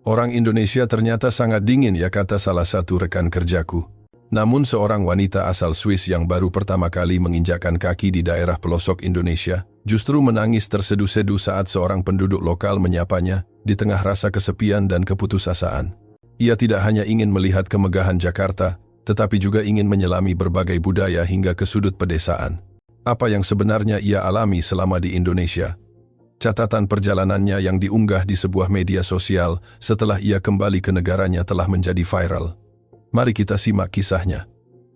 Orang Indonesia ternyata sangat dingin ya, kata salah satu rekan kerjaku. Namun seorang wanita asal Swiss yang baru pertama kali menginjakkan kaki di daerah pelosok Indonesia justru menangis terseduh-seduh saat seorang penduduk lokal menyapanya di tengah rasa kesepian dan keputusasaan. Ia tidak hanya ingin melihat kemegahan Jakarta, tetapi juga ingin menyelami berbagai budaya hingga ke sudut pedesaan. Apa yang sebenarnya ia alami selama di Indonesia? Catatan perjalanannya yang diunggah di sebuah media sosial setelah ia kembali ke negaranya telah menjadi viral. Mari kita simak kisahnya.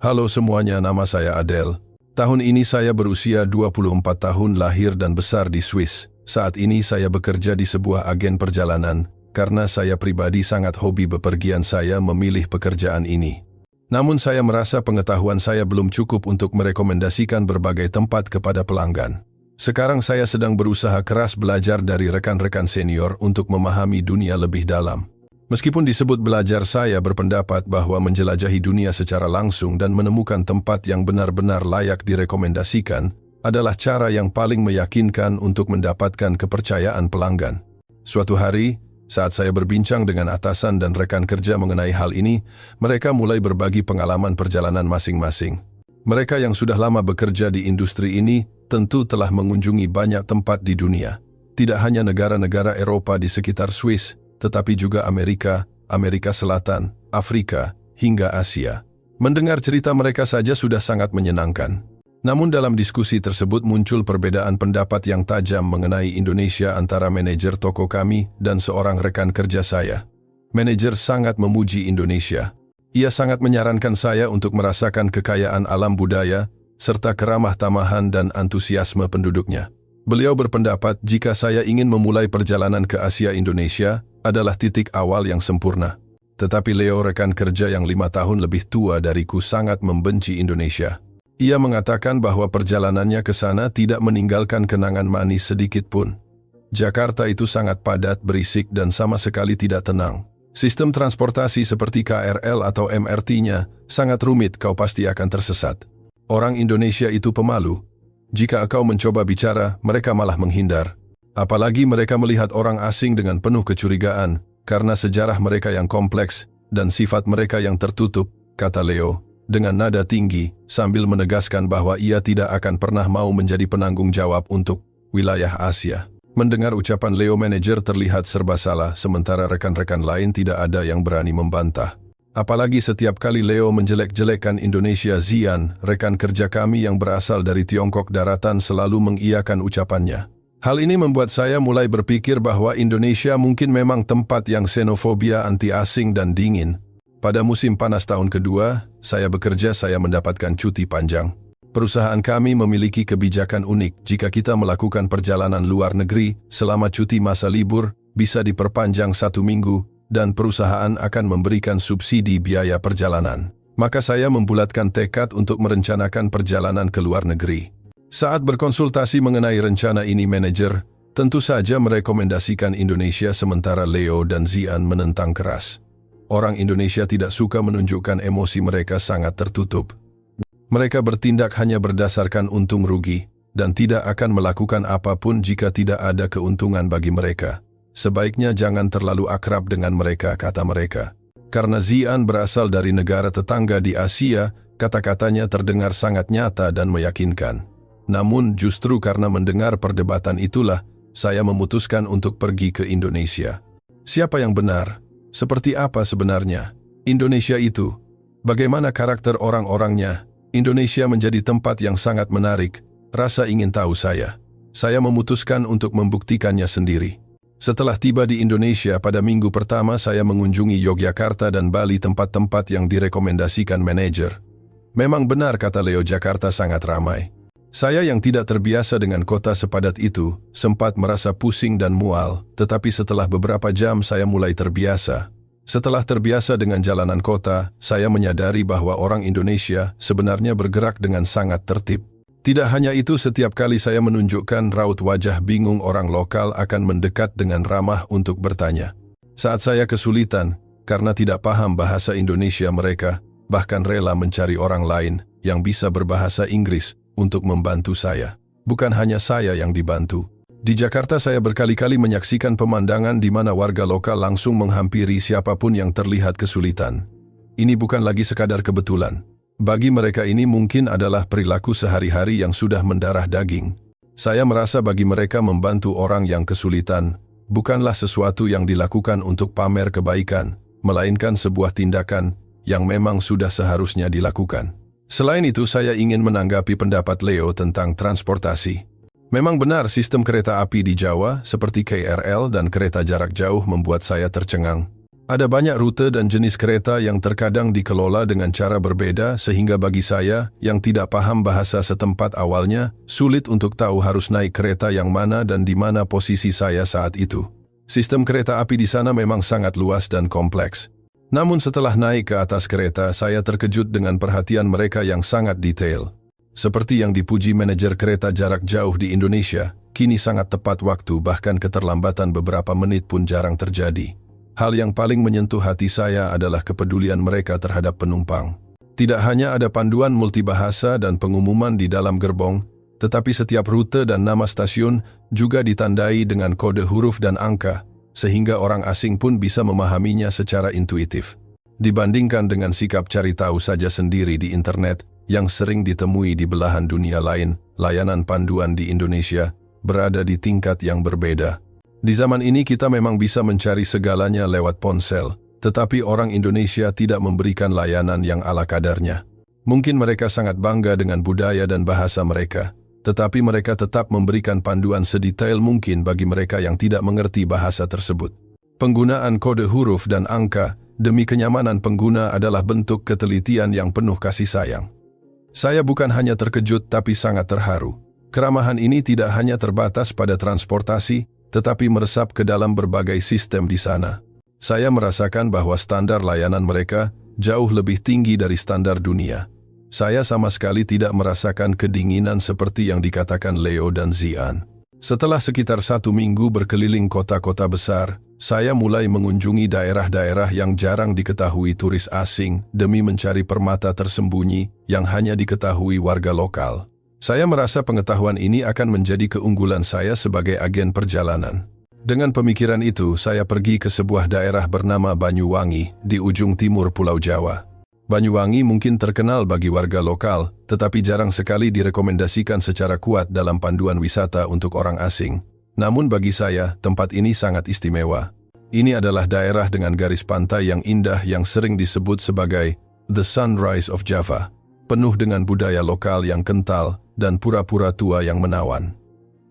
Halo semuanya, nama saya Adele. Tahun ini saya berusia 24 tahun, lahir dan besar di Swiss. Saat ini saya bekerja di sebuah agen perjalanan. Karena saya pribadi sangat hobi bepergian, saya memilih pekerjaan ini. Namun saya merasa pengetahuan saya belum cukup untuk merekomendasikan berbagai tempat kepada pelanggan. Sekarang saya sedang berusaha keras belajar dari rekan-rekan senior untuk memahami dunia lebih dalam. Meskipun disebut belajar, saya berpendapat bahwa menjelajahi dunia secara langsung dan menemukan tempat yang benar-benar layak direkomendasikan adalah cara yang paling meyakinkan untuk mendapatkan kepercayaan pelanggan. Suatu hari, saat saya berbincang dengan atasan dan rekan kerja mengenai hal ini, mereka mulai berbagi pengalaman perjalanan masing-masing. Mereka yang sudah lama bekerja di industri ini tentu telah mengunjungi banyak tempat di dunia. Tidak hanya negara-negara Eropa di sekitar Swiss, tetapi juga Amerika, Amerika Selatan, Afrika, hingga Asia. Mendengar cerita mereka saja sudah sangat menyenangkan. Namun dalam diskusi tersebut muncul perbedaan pendapat yang tajam mengenai Indonesia antara manajer toko kami dan seorang rekan kerja saya. Manajer sangat memuji Indonesia. Ia sangat menyarankan saya untuk merasakan kekayaan alam budaya, serta keramah tamahan dan antusiasme penduduknya. Beliau berpendapat jika saya ingin memulai perjalanan ke Asia, Indonesia adalah titik awal yang sempurna. Tetapi Leo, rekan kerja yang 5 tahun lebih tua dariku, sangat membenci Indonesia. Ia mengatakan bahwa perjalanannya ke sana tidak meninggalkan kenangan manis sedikit pun. Jakarta itu sangat padat, berisik, dan sama sekali tidak tenang. Sistem transportasi seperti KRL atau MRT-nya sangat rumit, kau pasti akan tersesat. Orang Indonesia itu pemalu. Jika kau mencoba bicara, mereka malah menghindar. Apalagi mereka melihat orang asing dengan penuh kecurigaan karena sejarah mereka yang kompleks dan sifat mereka yang tertutup, kata Leo, dengan nada tinggi sambil menegaskan bahwa ia tidak akan pernah mau menjadi penanggung jawab untuk wilayah Asia. Mendengar ucapan Leo, manajer terlihat serba salah, sementara rekan-rekan lain tidak ada yang berani membantah. Apalagi setiap kali Leo menjelek-jelekkan Indonesia, Zian, rekan kerja kami yang berasal dari Tiongkok daratan, selalu mengiyakan ucapannya. Hal ini membuat saya mulai berpikir bahwa Indonesia mungkin memang tempat yang xenofobia, anti-asing, dan dingin. Pada musim panas tahun kedua, saya mendapatkan cuti panjang. Perusahaan kami memiliki kebijakan unik. Jika kita melakukan perjalanan luar negeri selama cuti masa libur, bisa diperpanjang 1 minggu, dan perusahaan akan memberikan subsidi biaya perjalanan. Maka saya membulatkan tekad untuk merencanakan perjalanan ke luar negeri. Saat berkonsultasi mengenai rencana ini, manajer tentu saja merekomendasikan Indonesia, sementara Leo dan Zian menentang keras. Orang Indonesia tidak suka menunjukkan emosi, mereka sangat tertutup. Mereka bertindak hanya berdasarkan untung rugi, dan tidak akan melakukan apapun jika tidak ada keuntungan bagi mereka. Sebaiknya jangan terlalu akrab dengan mereka, kata mereka. Karena Zian berasal dari negara tetangga di Asia, kata-katanya terdengar sangat nyata dan meyakinkan. Namun justru karena mendengar perdebatan itulah, saya memutuskan untuk pergi ke Indonesia. Siapa yang benar? Seperti apa sebenarnya Indonesia itu? Bagaimana karakter orang-orangnya? Indonesia menjadi tempat yang sangat menarik. Rasa ingin tahu saya. Saya memutuskan untuk membuktikannya sendiri. Setelah tiba di Indonesia pada minggu pertama, saya mengunjungi Yogyakarta dan Bali, tempat-tempat yang direkomendasikan manajer. Memang benar kata Leo, Jakarta sangat ramai. Saya yang tidak terbiasa dengan kota sepadat itu, sempat merasa pusing dan mual, tetapi setelah beberapa jam saya mulai terbiasa. Setelah terbiasa dengan jalanan kota, saya menyadari bahwa orang Indonesia sebenarnya bergerak dengan sangat tertib. Tidak hanya itu, setiap kali saya menunjukkan raut wajah bingung, orang lokal akan mendekat dengan ramah untuk bertanya. Saat saya kesulitan, karena tidak paham bahasa Indonesia, mereka bahkan rela mencari orang lain yang bisa berbahasa Inggris untuk membantu saya. Bukan hanya saya yang dibantu. Di Jakarta saya berkali-kali menyaksikan pemandangan di mana warga lokal langsung menghampiri siapapun yang terlihat kesulitan. Ini bukan lagi sekadar kebetulan. Bagi mereka ini mungkin adalah perilaku sehari-hari yang sudah mendarah daging. Saya merasa bagi mereka membantu orang yang kesulitan bukanlah sesuatu yang dilakukan untuk pamer kebaikan, melainkan sebuah tindakan yang memang sudah seharusnya dilakukan. Selain itu, saya ingin menanggapi pendapat Leo tentang transportasi. Memang benar sistem kereta api di Jawa seperti KRL dan kereta jarak jauh membuat saya tercengang. Ada banyak rute dan jenis kereta yang terkadang dikelola dengan cara berbeda sehingga bagi saya yang tidak paham bahasa setempat awalnya, sulit untuk tahu harus naik kereta yang mana dan di mana posisi saya saat itu. Sistem kereta api di sana memang sangat luas dan kompleks. Namun setelah naik ke atas kereta, saya terkejut dengan perhatian mereka yang sangat detail. Seperti yang dipuji manajer kereta jarak jauh di Indonesia, kini sangat tepat waktu bahkan keterlambatan beberapa menit pun jarang terjadi. Hal yang paling menyentuh hati saya adalah kepedulian mereka terhadap penumpang. Tidak hanya ada panduan multibahasa dan pengumuman di dalam gerbong, tetapi setiap rute dan nama stasiun juga ditandai dengan kode huruf dan angka, sehingga orang asing pun bisa memahaminya secara intuitif. Dibandingkan dengan sikap cari tahu saja sendiri di internet yang sering ditemui di belahan dunia lain, layanan panduan di Indonesia berada di tingkat yang berbeda. Di zaman ini kita memang bisa mencari segalanya lewat ponsel, tetapi orang Indonesia tidak memberikan layanan yang ala kadarnya. Mungkin mereka sangat bangga dengan budaya dan bahasa mereka, tetapi mereka tetap memberikan panduan sedetail mungkin bagi mereka yang tidak mengerti bahasa tersebut. Penggunaan kode huruf dan angka demi kenyamanan pengguna adalah bentuk ketelitian yang penuh kasih sayang. Saya bukan hanya terkejut tapi sangat terharu. Keramahan ini tidak hanya terbatas pada transportasi, tetapi meresap ke dalam berbagai sistem di sana. Saya merasakan bahwa standar layanan mereka jauh lebih tinggi dari standar dunia. Saya sama sekali tidak merasakan kedinginan seperti yang dikatakan Leo dan Zian. Setelah sekitar 1 minggu berkeliling kota-kota besar, saya mulai mengunjungi daerah-daerah yang jarang diketahui turis asing demi mencari permata tersembunyi yang hanya diketahui warga lokal. Saya merasa pengetahuan ini akan menjadi keunggulan saya sebagai agen perjalanan. Dengan pemikiran itu, saya pergi ke sebuah daerah bernama Banyuwangi di ujung timur Pulau Jawa. Banyuwangi mungkin terkenal bagi warga lokal, tetapi jarang sekali direkomendasikan secara kuat dalam panduan wisata untuk orang asing. Namun bagi saya, tempat ini sangat istimewa. Ini adalah daerah dengan garis pantai yang indah yang sering disebut sebagai The Sunrise of Java, penuh dengan budaya lokal yang kental dan pura-pura tua yang menawan.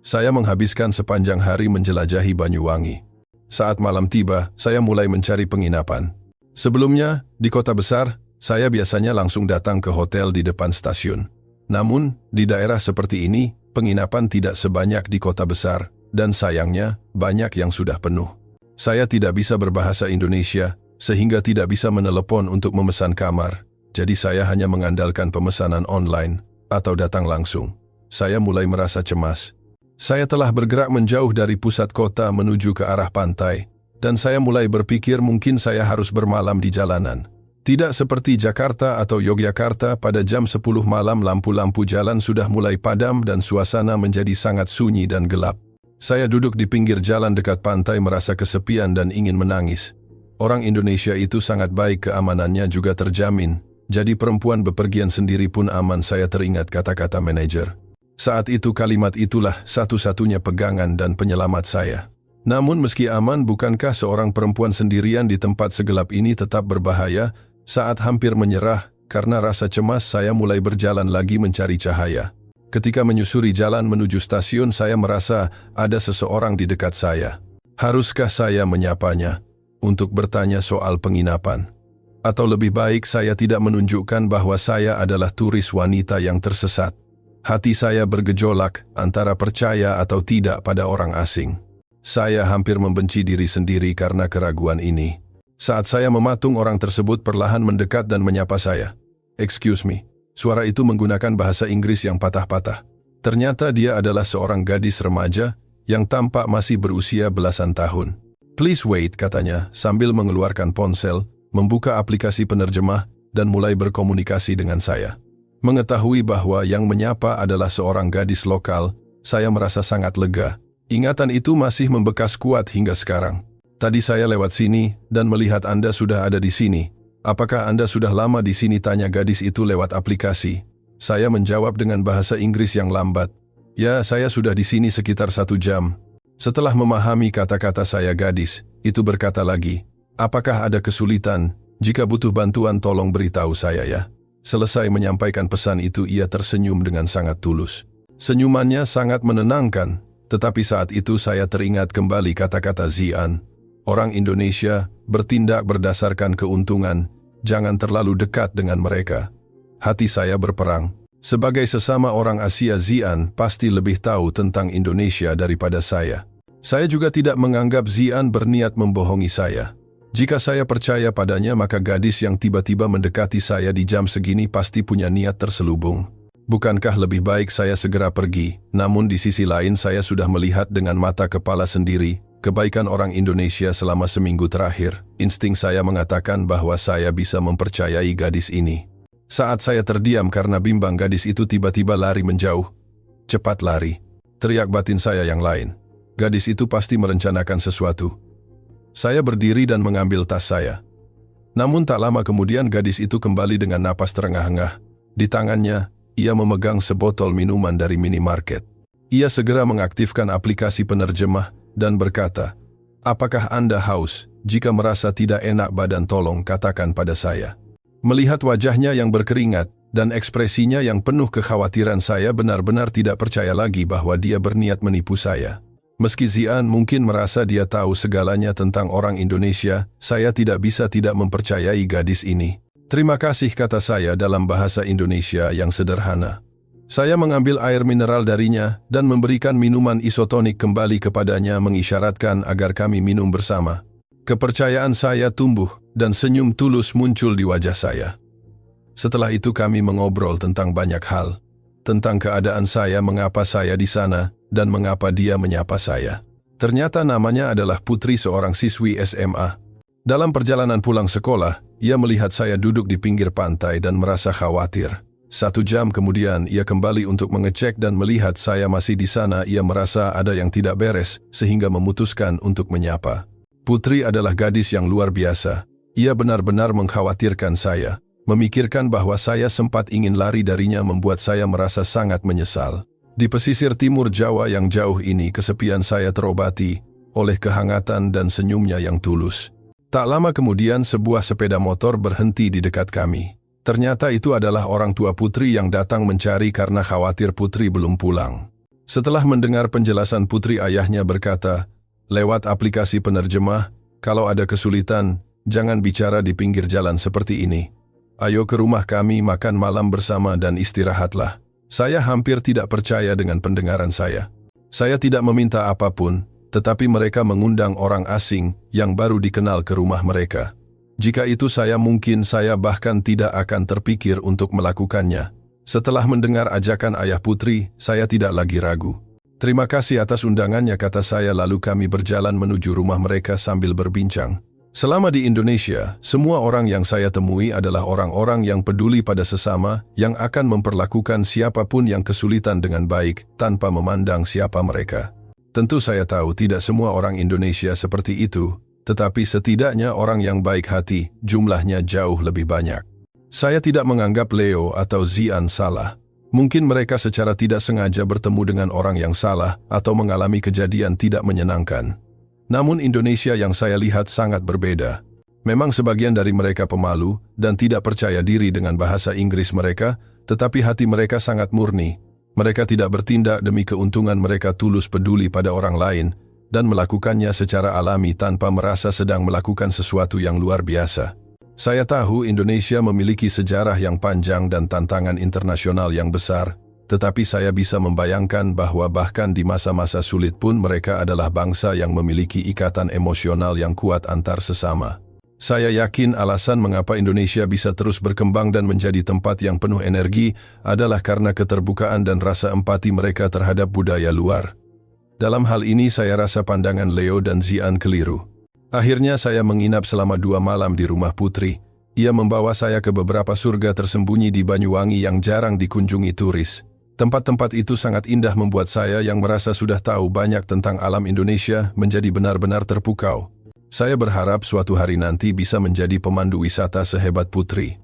Saya menghabiskan sepanjang hari menjelajahi Banyuwangi. Saat malam tiba, saya mulai mencari penginapan. Sebelumnya, di kota besar, saya biasanya langsung datang ke hotel di depan stasiun. Namun, di daerah seperti ini, penginapan tidak sebanyak di kota besar, dan sayangnya, banyak yang sudah penuh. Saya tidak bisa berbahasa Indonesia, sehingga tidak bisa menelepon untuk memesan kamar, jadi saya hanya mengandalkan pemesanan online atau datang langsung. Saya mulai merasa cemas. Saya telah bergerak menjauh dari pusat kota menuju ke arah pantai, dan saya mulai berpikir mungkin saya harus bermalam di jalanan. Tidak seperti Jakarta atau Yogyakarta, pada jam 10 malam lampu-lampu jalan sudah mulai padam dan suasana menjadi sangat sunyi dan gelap. Saya duduk di pinggir jalan dekat pantai merasa kesepian dan ingin menangis. Orang Indonesia itu sangat baik, keamanannya juga terjamin. Jadi perempuan bepergian sendiri pun aman, saya teringat kata-kata manajer. Saat itu kalimat itulah satu-satunya pegangan dan penyelamat saya. Namun meski aman, bukankah seorang perempuan sendirian di tempat segelap ini tetap berbahaya? Saat hampir menyerah, karena rasa cemas saya mulai berjalan lagi mencari cahaya. Ketika menyusuri jalan menuju stasiun, saya merasa ada seseorang di dekat saya. Haruskah saya menyapanya untuk bertanya soal penginapan? Atau lebih baik saya tidak menunjukkan bahwa saya adalah turis wanita yang tersesat? Hati saya bergejolak antara percaya atau tidak pada orang asing. Saya hampir membenci diri sendiri karena keraguan ini. Saat saya mematung, orang tersebut perlahan mendekat dan menyapa saya. "Excuse me." Suara itu menggunakan bahasa Inggris yang patah-patah. Ternyata dia adalah seorang gadis remaja yang tampak masih berusia belasan tahun. "Please wait," katanya sambil mengeluarkan ponsel, membuka aplikasi penerjemah, dan mulai berkomunikasi dengan saya. Mengetahui bahwa yang menyapa adalah seorang gadis lokal, saya merasa sangat lega. Ingatan itu masih membekas kuat hingga sekarang. Tadi saya lewat sini dan melihat Anda sudah ada di sini. Apakah Anda sudah lama di sini? Tanya gadis itu lewat aplikasi. Saya menjawab dengan bahasa Inggris yang lambat. Ya, saya sudah di sini sekitar 1 jam. Setelah memahami kata-kata saya, gadis itu berkata lagi, apakah ada kesulitan? Jika butuh bantuan tolong beritahu saya ya. Selesai menyampaikan pesan itu, ia tersenyum dengan sangat tulus. Senyumannya sangat menenangkan. Tetapi saat itu saya teringat kembali kata-kata Zian. Orang Indonesia bertindak berdasarkan keuntungan, jangan terlalu dekat dengan mereka. Hati saya berperang. Sebagai sesama orang Asia, Zian pasti lebih tahu tentang Indonesia daripada saya. Saya juga tidak menganggap Zian berniat membohongi saya. Jika saya percaya padanya, maka gadis yang tiba-tiba mendekati saya di jam segini pasti punya niat terselubung. Bukankah lebih baik saya segera pergi? Namun di sisi lain saya sudah melihat dengan mata kepala sendiri kebaikan orang Indonesia selama seminggu terakhir. Insting saya mengatakan bahwa saya bisa mempercayai gadis ini. Saat saya terdiam karena bimbang, gadis itu tiba-tiba lari menjauh. Cepat lari, teriak batin saya yang lain. Gadis itu pasti merencanakan sesuatu. Saya berdiri dan mengambil tas saya. Namun tak lama kemudian gadis itu kembali dengan napas terengah-engah. Di tangannya, ia memegang sebotol minuman dari minimarket. Ia segera mengaktifkan aplikasi penerjemah dan berkata, apakah Anda haus? Jika merasa tidak enak badan, tolong katakan pada saya. Melihat wajahnya yang berkeringat dan ekspresinya yang penuh kekhawatiran, saya benar-benar tidak percaya lagi bahwa dia berniat menipu saya. Meski Zian mungkin merasa dia tahu segalanya tentang orang Indonesia, saya tidak bisa tidak mempercayai gadis ini. Terima kasih, kata saya dalam bahasa Indonesia yang sederhana. Saya mengambil air mineral darinya dan memberikan minuman isotonik kembali kepadanya, mengisyaratkan agar kami minum bersama. Kepercayaan saya tumbuh dan senyum tulus muncul di wajah saya. Setelah itu kami mengobrol tentang banyak hal. Tentang keadaan saya, mengapa saya di sana, dan mengapa dia menyapa saya. Ternyata namanya adalah Putri, seorang siswi SMA. Dalam perjalanan pulang sekolah, ia melihat saya duduk di pinggir pantai dan merasa khawatir. 1 jam kemudian ia kembali untuk mengecek dan melihat saya masih di sana. Ia merasa ada yang tidak beres sehingga memutuskan untuk menyapa. Putri adalah gadis yang luar biasa. Ia benar-benar mengkhawatirkan saya. Memikirkan bahwa saya sempat ingin lari darinya membuat saya merasa sangat menyesal. Di pesisir timur Jawa yang jauh ini, kesepian saya terobati oleh kehangatan dan senyumnya yang tulus. Tak lama kemudian sebuah sepeda motor berhenti di dekat kami. Ternyata itu adalah orang tua Putri yang datang mencari karena khawatir Putri belum pulang. Setelah mendengar penjelasan Putri, ayahnya berkata, lewat aplikasi penerjemah, kalau ada kesulitan, jangan bicara di pinggir jalan seperti ini. Ayo ke rumah kami, makan malam bersama dan istirahatlah. Saya hampir tidak percaya dengan pendengaran saya. Saya tidak meminta apapun, tetapi mereka mengundang orang asing yang baru dikenal ke rumah mereka. Jika itu saya bahkan tidak akan terpikir untuk melakukannya. Setelah mendengar ajakan ayah Putri, saya tidak lagi ragu. Terima kasih atas undangannya, kata saya, lalu kami berjalan menuju rumah mereka sambil berbincang. Selama di Indonesia, semua orang yang saya temui adalah orang-orang yang peduli pada sesama, yang akan memperlakukan siapapun yang kesulitan dengan baik, tanpa memandang siapa mereka. Tentu saya tahu tidak semua orang Indonesia seperti itu, tetapi setidaknya orang yang baik hati, jumlahnya jauh lebih banyak. Saya tidak menganggap Leo atau Zian salah. Mungkin mereka secara tidak sengaja bertemu dengan orang yang salah atau mengalami kejadian tidak menyenangkan. Namun Indonesia yang saya lihat sangat berbeda. Memang sebagian dari mereka pemalu dan tidak percaya diri dengan bahasa Inggris mereka, tetapi hati mereka sangat murni. Mereka tidak bertindak demi keuntungan, mereka tulus peduli pada orang lain dan melakukannya secara alami tanpa merasa sedang melakukan sesuatu yang luar biasa. Saya tahu Indonesia memiliki sejarah yang panjang dan tantangan internasional yang besar, tetapi saya bisa membayangkan bahwa bahkan di masa-masa sulit pun mereka adalah bangsa yang memiliki ikatan emosional yang kuat antar sesama. Saya yakin alasan mengapa Indonesia bisa terus berkembang dan menjadi tempat yang penuh energi adalah karena keterbukaan dan rasa empati mereka terhadap budaya luar. Dalam hal ini saya rasa pandangan Leo dan Zian keliru. Akhirnya saya menginap selama 2 malam di rumah Putri. Ia membawa saya ke beberapa surga tersembunyi di Banyuwangi yang jarang dikunjungi turis. Tempat-tempat itu sangat indah membuat saya yang merasa sudah tahu banyak tentang alam Indonesia menjadi benar-benar terpukau. Saya berharap suatu hari nanti bisa menjadi pemandu wisata sehebat Putri.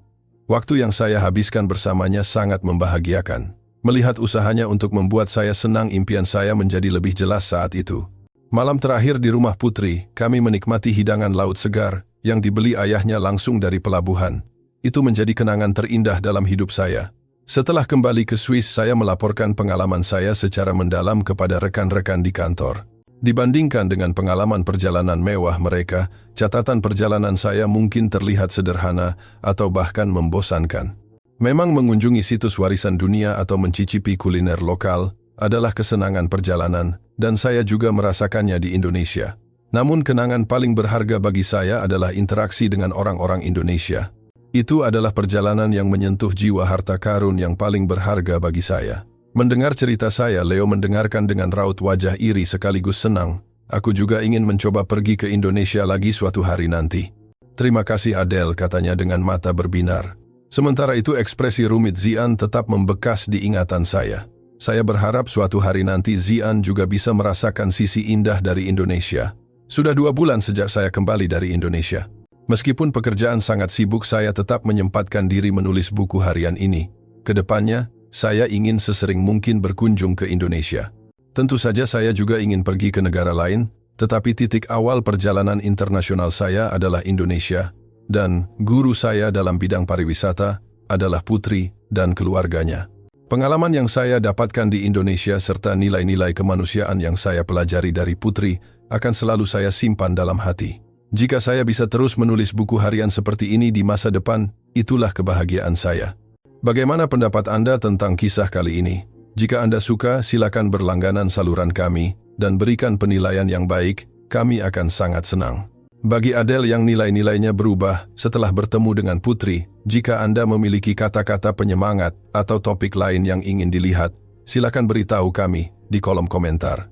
Waktu yang saya habiskan bersamanya sangat membahagiakan. Melihat usahanya untuk membuat saya senang, impian saya menjadi lebih jelas saat itu. Malam terakhir di rumah Putri, kami menikmati hidangan laut segar yang dibeli ayahnya langsung dari pelabuhan. Itu menjadi kenangan terindah dalam hidup saya. Setelah kembali ke Swiss, saya melaporkan pengalaman saya secara mendalam kepada rekan-rekan di kantor. Dibandingkan dengan pengalaman perjalanan mewah mereka, catatan perjalanan saya mungkin terlihat sederhana atau bahkan membosankan. Memang mengunjungi situs warisan dunia atau mencicipi kuliner lokal adalah kesenangan perjalanan, dan saya juga merasakannya di Indonesia. Namun kenangan paling berharga bagi saya adalah interaksi dengan orang-orang Indonesia. Itu adalah perjalanan yang menyentuh jiwa harta karun yang paling berharga bagi saya. Mendengar cerita saya, Leo mendengarkan dengan raut wajah iri sekaligus senang. Aku juga ingin mencoba pergi ke Indonesia lagi suatu hari nanti. Terima kasih Adele, katanya dengan mata berbinar. Sementara itu ekspresi rumit Zian tetap membekas di ingatan saya. Saya berharap suatu hari nanti Zian juga bisa merasakan sisi indah dari Indonesia. Sudah 2 bulan sejak saya kembali dari Indonesia. Meskipun pekerjaan sangat sibuk, saya tetap menyempatkan diri menulis buku harian ini. Kedepannya, saya ingin sesering mungkin berkunjung ke Indonesia. Tentu saja saya juga ingin pergi ke negara lain, tetapi titik awal perjalanan internasional saya adalah Indonesia, dan guru saya dalam bidang pariwisata adalah Putri dan keluarganya. Pengalaman yang saya dapatkan di Indonesia serta nilai-nilai kemanusiaan yang saya pelajari dari Putri akan selalu saya simpan dalam hati. Jika saya bisa terus menulis buku harian seperti ini di masa depan, itulah kebahagiaan saya. Bagaimana pendapat Anda tentang kisah kali ini? Jika Anda suka, silakan berlangganan saluran kami dan berikan penilaian yang baik, kami akan sangat senang. Bagi Adele yang nilai-nilainya berubah setelah bertemu dengan Putri, jika Anda memiliki kata-kata penyemangat atau topik lain yang ingin dilihat, silakan beritahu kami di kolom komentar.